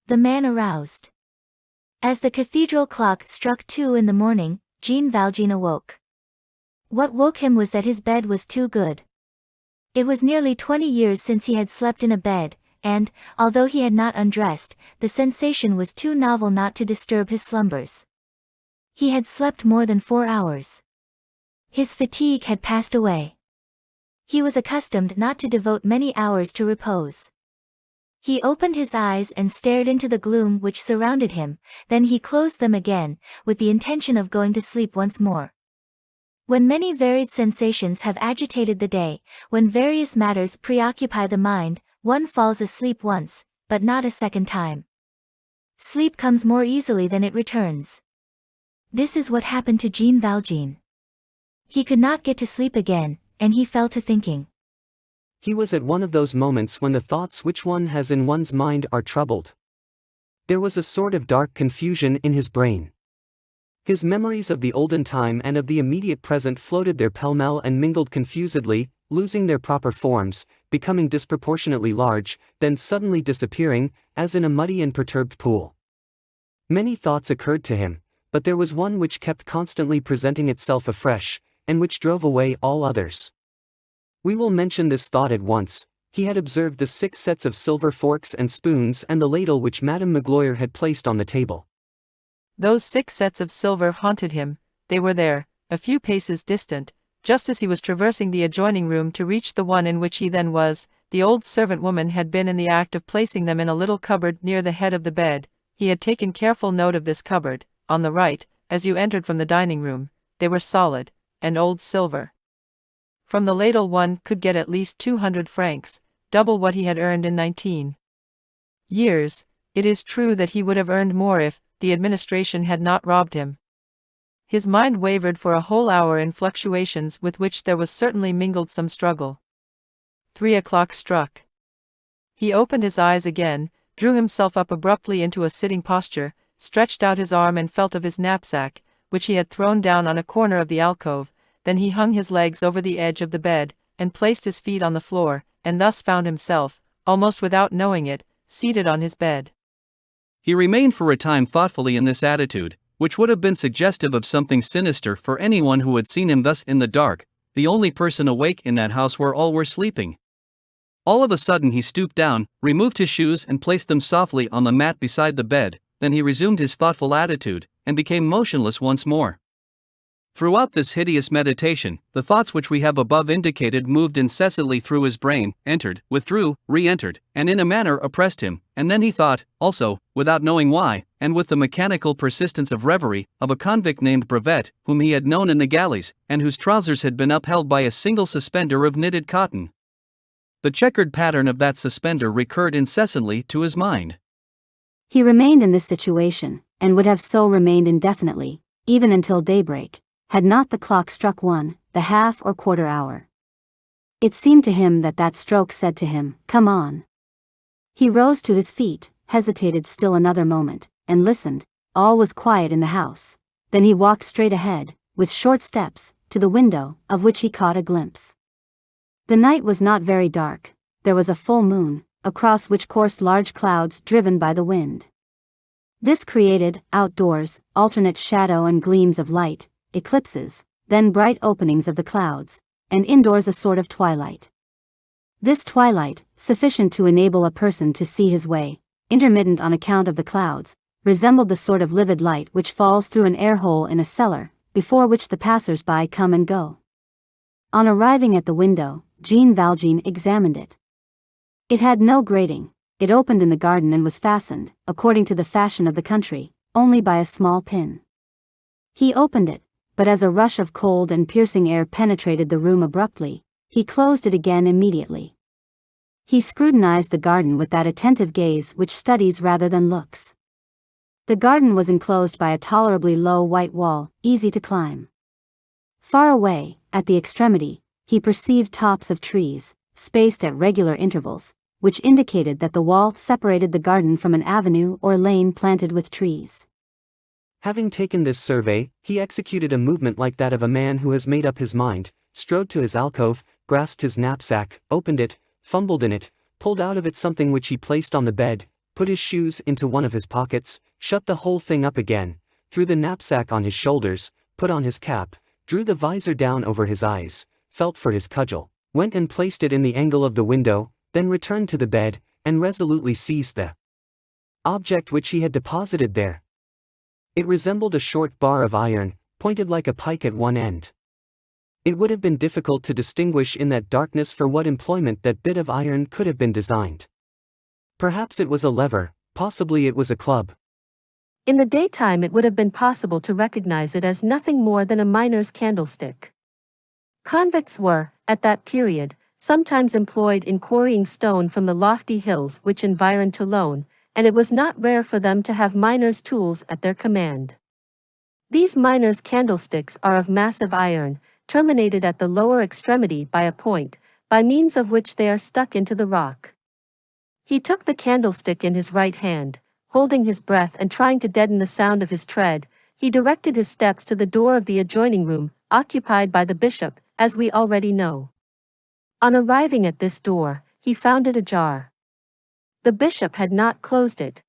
The man aroused. As the cathedral clock struck 2 in the morning, Valjean awoke. What woke him was that his bed was too good. It was nearly 20 years since he had slept in a bed, and, although he had not undressed, the sensation was too novel not to disturb his slumbers. He had slept more than 4 hours. His fatigue had passed away. He was accustomed not to devote many hours to repose. He opened his eyes and stared into the gloom which surrounded him, then he closed them again, with the intention of going to sleep once more. When many varied sensations have agitated the day, when various matters preoccupy the mind, one falls asleep once, but not a second time. Sleep comes more easily than it returns. This is what happened to Valjean. He could not get to sleep again, and he fell to thinking. He was at one of those moments when the thoughts which one has in one's mind are troubled. There was a sort of dark confusion in his brain. His memories of the olden time and of the immediate present floated there pell-mell and mingled confusedly, losing their proper forms, becoming disproportionately large, then suddenly disappearing, as in a muddy and perturbed pool. Many thoughts occurred to him, but there was one which kept constantly presenting itself afresh, and which drove away all others. We will mention this thought at once. He had observed the 6 sets of silver forks and spoons and the ladle which Madame Magloire had placed on the table. Those 6 sets of silver haunted him. They were there, a few paces distant, just as he was traversing the adjoining room to reach the one in which he then was. The old servant woman had been in the act of placing them in a little cupboard near the head of the bed. He had taken careful note of this cupboard. On the right, as you entered from the dining room, they were solid, and old silver. From the ladle one could get at least 200 francs, double what he had earned in 19 years. It is true that he would have earned more if the administration had not robbed him. His mind wavered for a whole hour in fluctuations with which there was certainly mingled some struggle. 3 o'clock struck. He opened his eyes again, drew himself up abruptly into a sitting posture, stretched out his arm and felt of his knapsack, which he had thrown down on a corner of the alcove. Then he hung his legs over the edge of the bed, and placed his feet on the floor, and thus found himself, almost without knowing it, seated on his bed. He remained for a time thoughtfully in this attitude, which would have been suggestive of something sinister for anyone who had seen him thus in the dark, the only person awake in that house where all were sleeping. All of a sudden he stooped down, removed his shoes and placed them softly on the mat beside the bed. Then he resumed his thoughtful attitude, and became motionless once more. Throughout this hideous meditation, the thoughts which we have above indicated moved incessantly through his brain, entered, withdrew, re-entered, and in a manner oppressed him, and then he thought, also, without knowing why, and with the mechanical persistence of reverie, of a convict named Brevet, whom he had known in the galleys, and whose trousers had been upheld by a single suspender of knitted cotton. The checkered pattern of that suspender recurred incessantly to his mind. He remained in this situation, and would have so remained indefinitely, even until daybreak, had not the clock struck 1, the half or quarter hour. It seemed to him that that stroke said to him, "Come on." He rose to his feet, hesitated still another moment, and listened. All was quiet in the house. Then he walked straight ahead, with short steps, to the window, of which he caught a glimpse. The night was not very dark. There was a full moon, across which coursed large clouds driven by the wind. This created, outdoors, alternate shadow and gleams of light, eclipses, then bright openings of the clouds, and indoors a sort of twilight. This twilight, sufficient to enable a person to see his way, intermittent on account of the clouds, resembled the sort of livid light which falls through an air hole in a cellar, before which the passers-by come and go. On arriving at the window, Valjean examined it. It had no grating. It opened in the garden and was fastened, according to the fashion of the country, only by a small pin. He opened it, but as a rush of cold and piercing air penetrated the room abruptly, he closed it again immediately. He scrutinized the garden with that attentive gaze which studies rather than looks. The garden was enclosed by a tolerably low white wall, easy to climb. Far away, at the extremity, he perceived tops of trees, spaced at regular intervals, which indicated that the wall separated the garden from an avenue or lane planted with trees. Having taken this survey, he executed a movement like that of a man who has made up his mind, strode to his alcove, grasped his knapsack, opened it, fumbled in it, pulled out of it something which he placed on the bed, put his shoes into one of his pockets, shut the whole thing up again, threw the knapsack on his shoulders, put on his cap, drew the visor down over his eyes, felt for his cudgel, went and placed it in the angle of the window, then returned to the bed, and resolutely seized the object which he had deposited there. It resembled a short bar of iron, pointed like a pike at one end. It would have been difficult to distinguish in that darkness for what employment that bit of iron could have been designed. Perhaps it was a lever, possibly it was a club. In the daytime it would have been possible to recognize it as nothing more than a miner's candlestick. Convicts were, at that period, sometimes employed in quarrying stone from the lofty hills which environed Toulon, and it was not rare for them to have miners' tools at their command. These miners' candlesticks are of massive iron, terminated at the lower extremity by a point, by means of which they are stuck into the rock. He took the candlestick in his right hand, holding his breath and trying to deaden the sound of his tread. He directed his steps to the door of the adjoining room, occupied by the bishop, as we already know. On arriving at this door, he found it ajar. The bishop had not closed it.